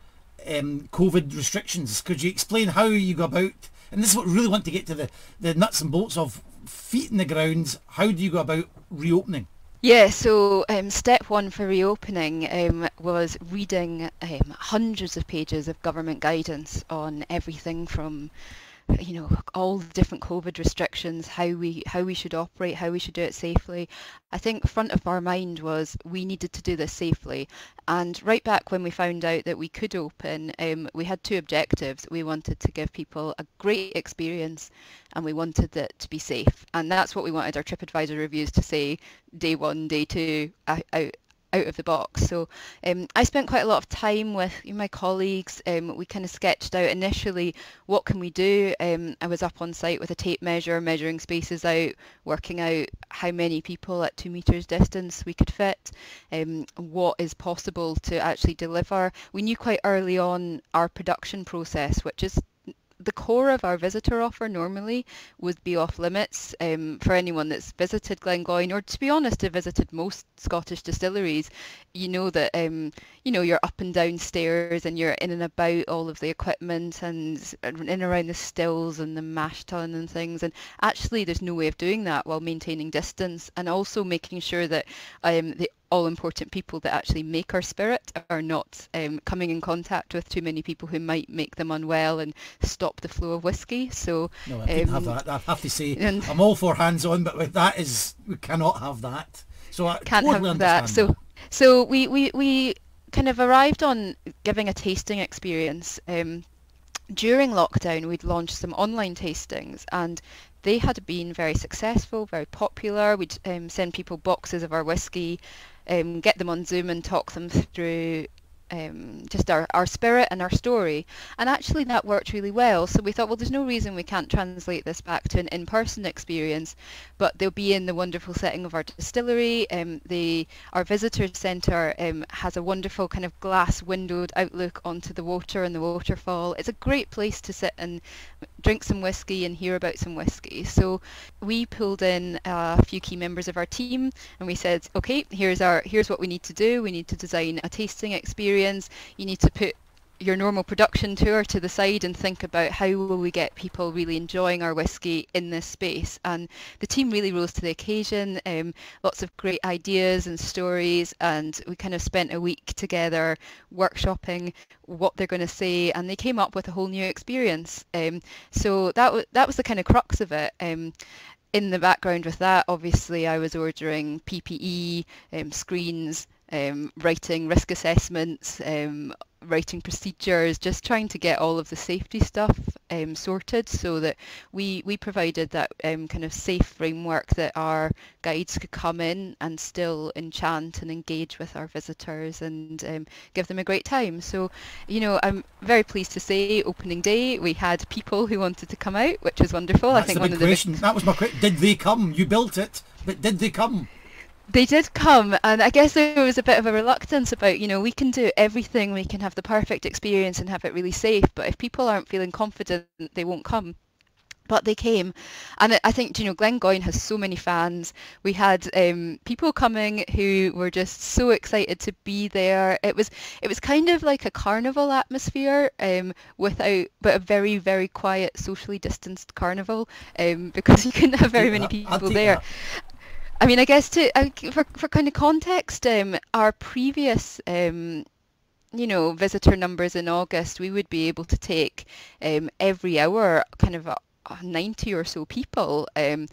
COVID restrictions. Could you explain how you go about, and this is what we really want to get to the nuts and bolts of, feet in the ground, how do you go about reopening? Yeah, so step one for reopening was reading hundreds of pages of government guidance on everything from, all the different COVID restrictions, how we should operate, how we should do it safely. I think front of our mind was we needed to do this safely. And right back when we found out that we could open, we had two objectives. We wanted to give people a great experience and we wanted it to be safe. And that's what we wanted our TripAdvisor reviews to say day one, day two, out of the box. So I spent quite a lot of time with my colleagues. We kind of sketched out initially what can we do. I was up on site with a tape measure, measuring spaces out, working out how many people at 2 meters distance we could fit, what is possible to actually deliver. We knew quite early on our production process, which is the core of our visitor offer normally would be off limits for anyone that's visited Glengoyne, or to be honest, have visited most Scottish distilleries. You know that you're up and down stairs and you're in and about all of the equipment and in and around the stills and the mash tun and things, and actually there's no way of doing that while maintaining distance and also making sure that the all-important people that actually make our spirit are not coming in contact with too many people who might make them unwell and stop the flow of whiskey. So no, I couldn't have that. I have to say, I'm all for hands-on, but with that we cannot have that. So I can't totally have that. understand that. So we kind of arrived on giving a tasting experience. During lockdown, we'd launched some online tastings, and they had been very successful, very popular. We'd send people boxes of our whiskey, get them on Zoom and talk them through just our spirit and our story. And actually that worked really well. So we thought, well, there's no reason we can't translate this back to an in-person experience, but they'll be in the wonderful setting of our distillery. Our visitor centre has a wonderful kind of glass windowed outlook onto the water and the waterfall. It's a great place to sit and drink some whiskey and hear about some whiskey. So we pulled in a few key members of our team and we said, okay, here's what we need to do. We need to design a tasting experience. You need to put your normal production tour to the side and think about how will we get people really enjoying our whiskey in this space. And the team really rose to the occasion. Lots of great ideas and stories, and we kind of spent a week together workshopping what they're going to say, and they came up with a whole new experience. So that was the kind of crux of it. In the background with that, obviously I was ordering PPE, screens, writing risk assessments, writing procedures, just trying to get all of the safety stuff sorted so that we provided that kind of safe framework that our guides could come in and still enchant and engage with our visitors and give them a great time. So, I'm very pleased to say opening day we had people who wanted to come out, which was wonderful. That's I think one of the question. That was my question. Did they come? You built it, but did they come? They did come, and I guess there was a bit of a reluctance about, we can do everything, we can have the perfect experience and have it really safe, but if people aren't feeling confident, they won't come. But they came, and I think, Glengoyne has so many fans. We had people coming who were just so excited to be there. It was kind of like a carnival atmosphere, but a very, very quiet, socially distanced carnival, because you couldn't have very many people there. That. I mean, I guess for kind of context, our previous, visitor numbers in August, we would be able to take every hour kind of 90 or so people, and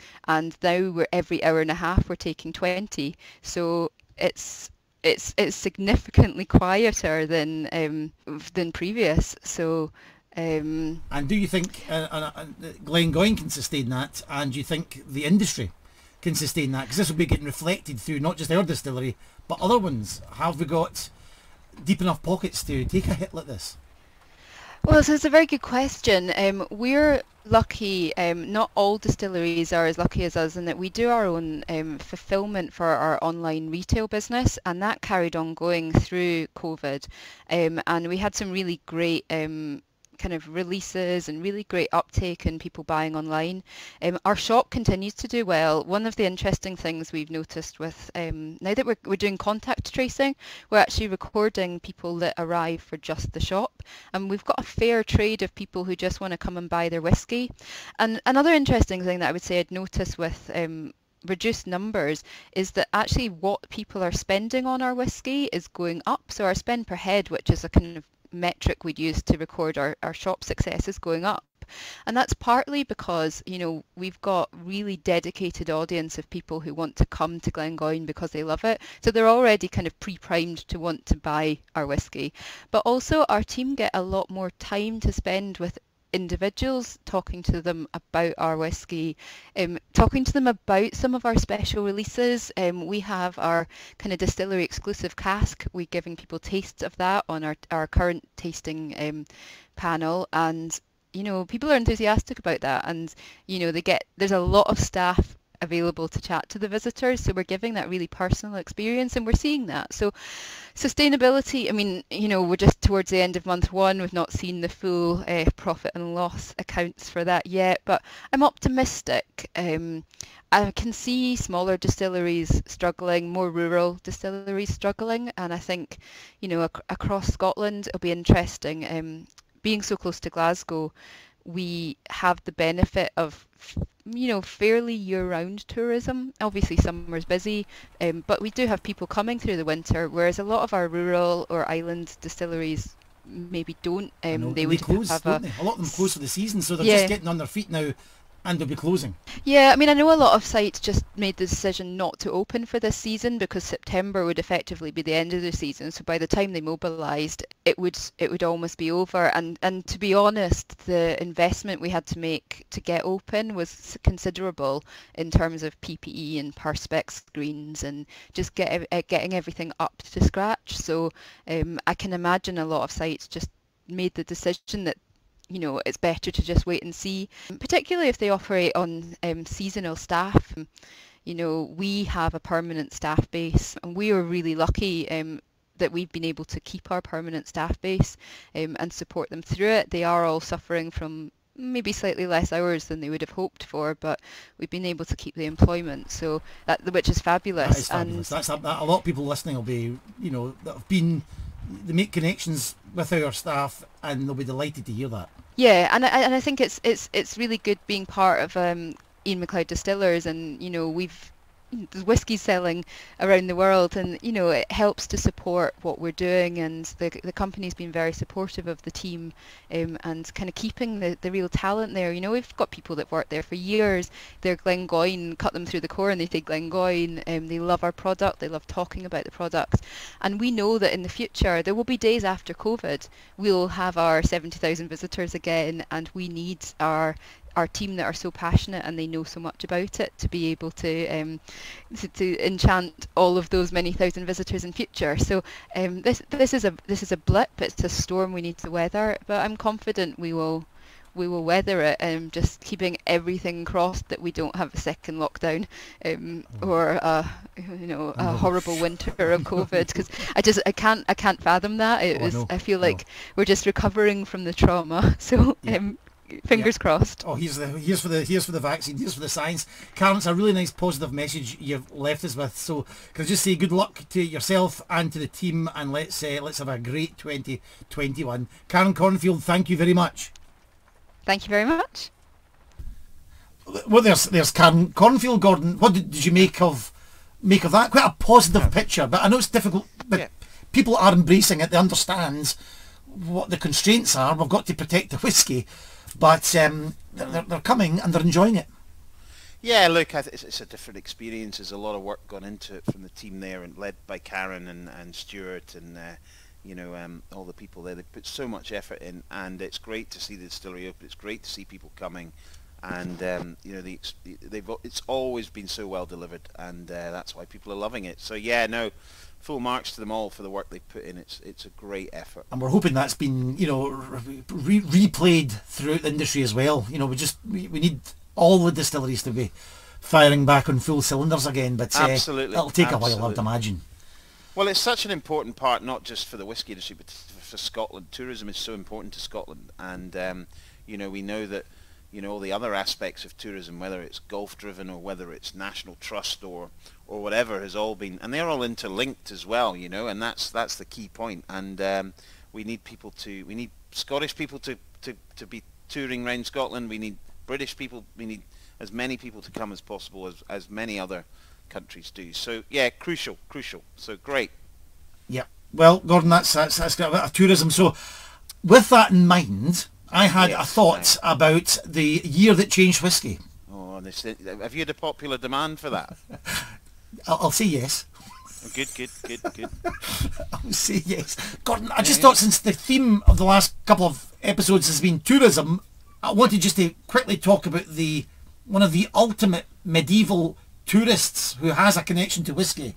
now we're every hour and a half we're taking 20. So it's significantly quieter than previous. So. And do you think Glengoyne can sustain that? And do you think the industry can sustain that? Because this will be getting reflected through not just our distillery but other ones. Have we got deep enough pockets to take a hit like this? Well, so it's a very good question. We're lucky, not all distilleries are as lucky as us in that we do our own fulfillment for our online retail business, and that carried on going through COVID, and we had some really great kind of releases and really great uptake and people buying online. Our shop continues to do well. One of the interesting things we've noticed with now that we're doing contact tracing, we're actually recording people that arrive for just the shop, and we've got a fair trade of people who just want to come and buy their whiskey. And another interesting thing that I would say I'd noticed with reduced numbers is that actually what people are spending on our whiskey is going up. So our spend per head, which is a kind of metric we'd use to record our shop success, is going up. And that's partly because, you know, we've got really dedicated audience of people who want to come to Glengoyne because they love it. So they're already kind of pre-primed to want to buy our whiskey. But also our team get a lot more time to spend with individuals, talking to them about our whiskey, talking to them about some of our special releases. We have our kind of distillery exclusive cask. We're giving people tastes of that on our current tasting panel, and you know, people are enthusiastic about that, and you know, there's a lot of staff available to chat to the visitors, so we're giving that really personal experience, and we're seeing that. So sustainability, I mean, you know, we're just towards the end of month one. We've not seen the full profit and loss accounts for that yet, but I'm optimistic. I can see smaller distilleries struggling, more rural distilleries struggling, and I think, you know, across Scotland it'll be interesting. Being so close to Glasgow, we have the benefit of, you know, fairly year-round tourism. Obviously summer's busy, but we do have people coming through the winter, whereas a lot of our rural or island distilleries maybe don't. They would close, have don't they? A lot of them close for the season, so they're Yeah. just getting on their feet now, and they'll be closing. Yeah, I mean, I know a lot of sites just made the decision not to open for this season because September would effectively be the end of the season. So by the time they mobilised, it would almost be over. And to be honest, the investment we had to make to get open was considerable in terms of PPE and perspex screens and just getting everything up to scratch. So I can imagine a lot of sites just made the decision that, you know, it's better to just wait and see, particularly if they operate on seasonal staff. You know, we have a permanent staff base, and we are really lucky that we've been able to keep our permanent staff base and support them through it. They are all suffering from maybe slightly less hours than they would have hoped for, but we've been able to keep the employment, so which is fabulous. That is fabulous. That's a lot of people listening will be, you know, that have been, they make connections with our staff, and they'll be delighted to hear that. Yeah, and I think it's really good being part of Ian Macleod Distillers, and you know, there's whiskey selling around the world, and you know, it helps to support what we're doing, and the company's been very supportive of the team, and kind of keeping the real talent there. You know, we've got people that worked there for years. They're Glengoyne, cut them through the core, and they say Glengoyne. They love our product, they love talking about the product, and we know that in the future there will be days after COVID we'll have our 70,000 visitors again, and we need our team that are so passionate and they know so much about it to be able to enchant all of those many thousand visitors in future. So this is a blip. It's a storm we need to weather, but I'm confident we will weather it. Just keeping everything crossed that we don't have a second lockdown or a horrible winter of COVID, because I can't fathom that. I feel like we're just recovering from the trauma. So. Yeah. Fingers crossed. Oh, here's for the vaccine, here's for the science. Karen, it's a really nice positive message you've left us with. So can I just say good luck to yourself and to the team, and let's have a great 2021. Karen Cornfield, thank you very much. Thank you very much. Well, there's Karen Cornfield. Gordon, what did you make of that? Quite a positive picture, but I know it's difficult. But people are embracing it. They understand what the constraints are. We've got to protect the whiskey. But they're coming and they're enjoying it. Yeah, look, it's a different experience. There's a lot of work gone into it from the team there, and led by Karen and Stuart and all the people there. They put so much effort in, and it's great to see the distillery open. It's great to see people coming, and it's always been so well delivered, and that's why people are loving it. So yeah, no. Full marks to them all for the work they put in. It's a great effort, and we're hoping that's been, you know, replayed throughout the industry as well. You know, we need all the distilleries to be firing back on full cylinders again. But absolutely, it'll take a while, I'd imagine. Well, it's such an important part, not just for the whiskey industry, but for Scotland. Tourism is so important to Scotland, and you know, we know that, you know, all the other aspects of tourism, whether it's golf driven or whether it's national trust or whatever, has all been, and they're all interlinked as well, you know, and that's the key point. And we need Scottish people to be touring around Scotland. We need British people. We need as many people to come as possible, as many other countries do. So yeah, crucial. So great. Yeah. Well, Gordon, that's got a bit of tourism. So with that in mind, I had a thought about the year that changed whiskey. Oh, have you had a popular demand for that? I'll say yes. Good. I'll say yes. Gordon, I just thought, since the theme of the last couple of episodes has been tourism, I wanted just to quickly talk about one of the ultimate medieval tourists who has a connection to whiskey.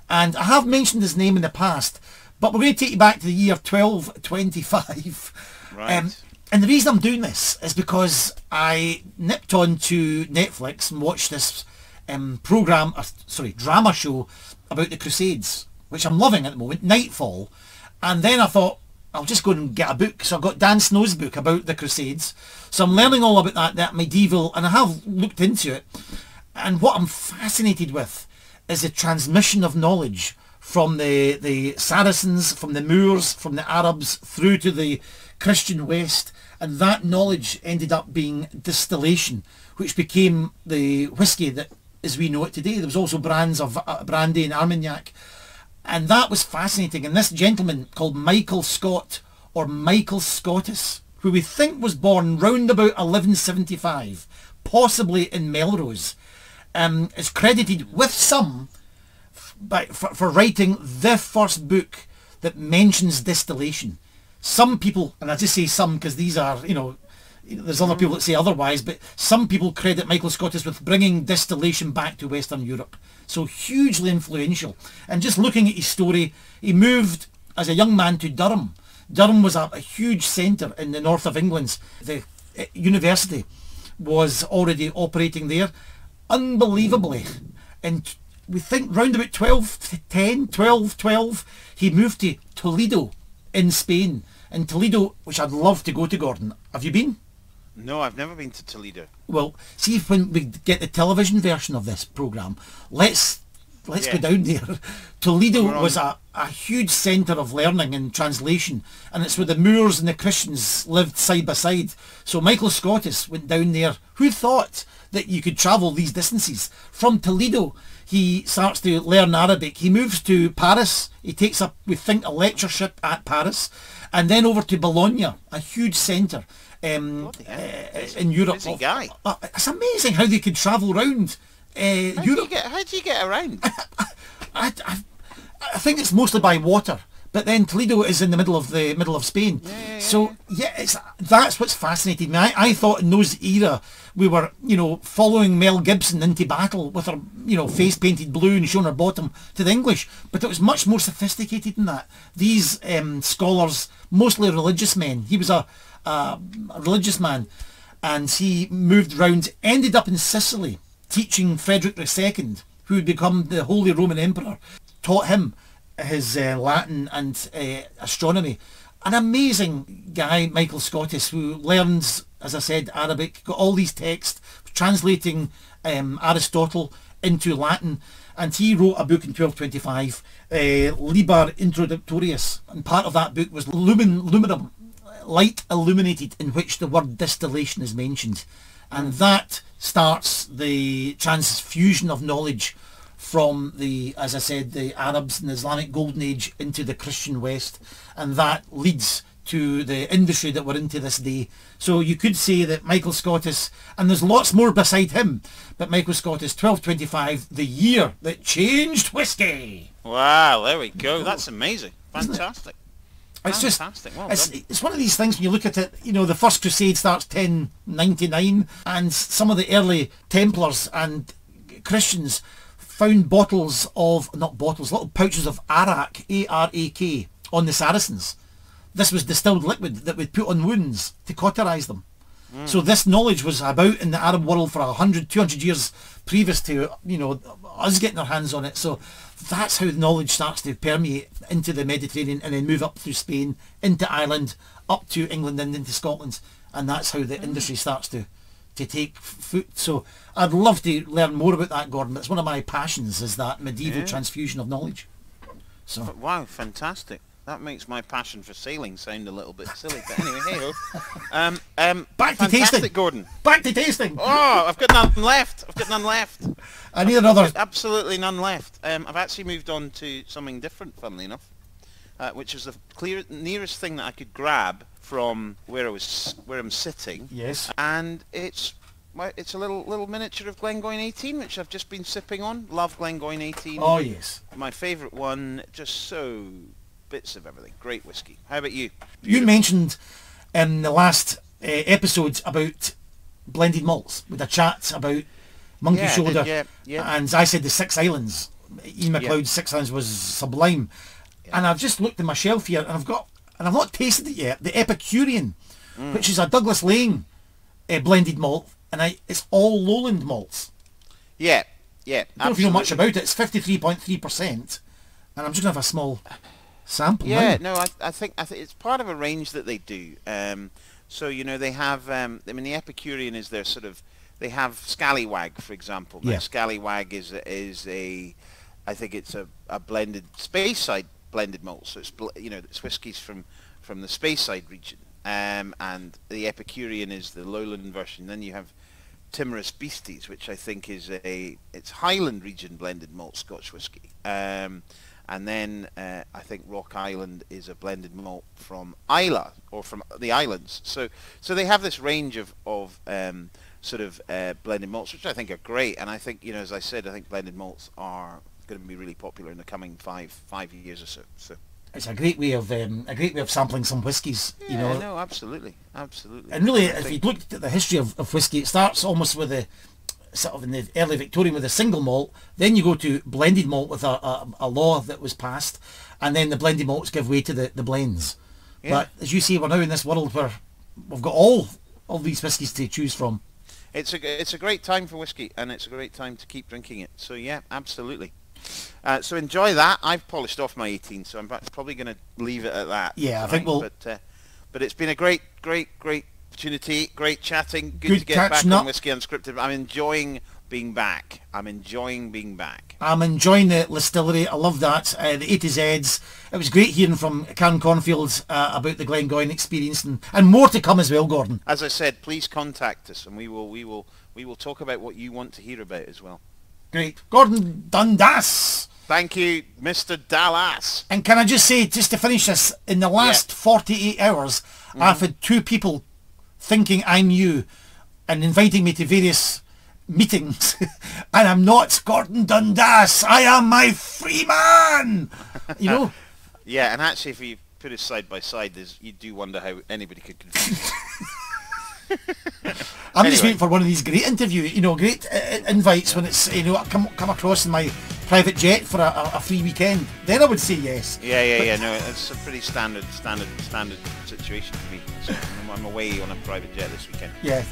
And I have mentioned his name in the past, but we're going to take you back to the year 1225. Right. And the reason I'm doing this is because I nipped on to Netflix and watched this drama show about the Crusades, which I'm loving at the moment, Nightfall. And then I thought, I'll just go and get a book. So I've got Dan Snow's book about the Crusades. So I'm learning all about that medieval, and I have looked into it. And what I'm fascinated with is the transmission of knowledge from the Saracens, from the Moors, from the Arabs, through to the Christian West. And that knowledge ended up being distillation, which became the whiskey that as we know it today. There was also brands of brandy and Armagnac. And that was fascinating. And this gentleman called Michael Scott, or Michael Scottis, who we think was born round about 1175, possibly in Melrose, is credited with some for writing the first book that mentions distillation. Some people, and I just say some because these are, there's other people that say otherwise, but some people credit Michael Scottis with bringing distillation back to Western Europe. So hugely influential. And just looking at his story, he moved as a young man to Durham. Durham was a huge centre in the north of England. The university was already operating there. Unbelievably. And we think round about 1212, he moved to Toledo in Spain. And Toledo, which I'd love to go to, Gordon. Have you been? No, I've never been to Toledo. Well, see if when we get the television version of this programme, let's go down there. Toledo was a huge centre of learning and translation, and it's where the Moors and the Christians lived side by side. So Michael Scottis went down there. Who thought that you could travel these distances? From Toledo, he starts to learn Arabic. He moves to Paris. He takes up, we think, a lectureship at Paris, and then over to Bologna, a huge centre in Europe. Busy guy. It's amazing how they could travel around Europe. How do you get around? I think it's mostly by water, but then Toledo is in the middle of Spain. So that's what's fascinated me. I thought in those era we were following Mel Gibson into battle with her face painted blue and showing her bottom to the English, but it was much more sophisticated than that. These scholars, mostly religious men. He was a religious man, and he moved around, ended up in Sicily teaching Frederick II, who had become the Holy Roman Emperor, taught him his Latin and astronomy. An amazing guy, Michael Scottis, who learns, as I said, Arabic, got all these texts, translating Aristotle into Latin, and he wrote a book in 1225, Liber Introductorius, and part of that book was Luminum, light illuminated, in which the word distillation is mentioned. And that starts the transfusion of knowledge from the, as I said, the Arabs and the Islamic Golden Age into the Christian West, and that leads to the industry that we're into this day. So you could say that Michael Scottis, and there's lots more beside him, but Michael Scottis, 1225, the year that changed whiskey. Wow, there we go. That's amazing. Fantastic. It's fantastic. It's one of these things when you look at it, the First Crusade starts 1099, and some of the early Templars and Christians found little pouches of Arak, A-R-A-K, on the Saracens. This was distilled liquid that would put on wounds to cauterize them. So this knowledge was about in the Arab world for 100, 200 years previous to, us getting our hands on it. So that's how the knowledge starts to permeate into the Mediterranean and then move up through Spain, into Ireland, up to England and into Scotland. And that's how the industry starts to take foot. So I'd love to learn more about that, Gordon. That's one of my passions, is that medieval transfusion of knowledge. So wow, fantastic. That makes my passion for sailing sound a little bit silly. But anyway, hey-ho. Back to fantastic, tasting. Gordon. Back to tasting. Oh, I've got none left. I need another. Absolutely none left. I've actually moved on to something different, funnily enough, which is the nearest thing that I could grab from where I'm sitting. Yes. And it's a little miniature of Glengoyne 18, which I've just been sipping on. Love Glengoyne 18. Oh yes. My favourite one. Just so bits of everything. Great whiskey. How about you? You mentioned in the last episodes about blended malts with a chat about Monkey Shoulder, and I said the Six Islands. Ian Macleod's Six Islands was sublime, and I've just looked at my shelf here, and I've not tasted it yet. The Epicurean, which is a Douglas Lane blended malt, and it's all lowland malts. Yeah. I don't know much about it. It's 53.3%, and I'm just gonna have a small sample. Yeah, now. no, I think it's part of a range that they do. So they have. The Epicurean is their sort of. They have Scallywag, for example. Now, Scallywag is I think it's a blended Speyside blended malt. So it's whiskies from the Speyside region. And the Epicurean is the lowland version. Then you have Timorous Beasties, which I think is it's Highland region blended malt Scotch whiskey. And then I think Rock Island is a blended malt from Islay or from the islands. So they have this range of sort of blended malts, which I think are great. And I think as I said, I think blended malts are going to be really popular in the coming five years or so. So it's a great way of sampling some whiskies. Yeah, no, absolutely. And really, if you looked at the history of whiskey, it starts almost with the sort of in the early Victorian with a single malt, then you go to blended malt with a law that was passed, and then the blended malts give way to the blends. Yeah. But as you say, we're now in this world where we've got all these whiskies to choose from. It's a great time for whiskey, and it's a great time to keep drinking it. So yeah, absolutely. So enjoy that. I've polished off my 18, so I'm probably going to leave it at that. Yeah, I think we'll. But it's been a great opportunity, great chatting, good to get back on Whisky Unscripted. I'm enjoying being back. I'm enjoying the Listillery. I love that. The A to Zs. It was great hearing from Karen Cornfield about the Glengoyne experience, and more to come as well, Gordon. As I said, please contact us, and we will talk about what you want to hear about as well. Great. Gordon Dundas. Thank you, Mr. Dallas. And can I just say, just to finish this, in the last 48 hours, I've had 2 people thinking I'm you and inviting me to various meetings, and I'm not Gordon Dundas. I am my free man. Yeah, and actually, if you put us side by side, you do wonder how anybody could confuse. I'm just waiting for one of these great interviews, great invites when it's come across in my private jet for a free weekend. Then I would say yes. Yeah. No, it's a pretty standard situation for me. So I'm away on a private jet this weekend. Yeah.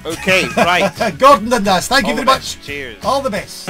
Okay, right. Gordon Dundas, thank you very much. Cheers. All the best.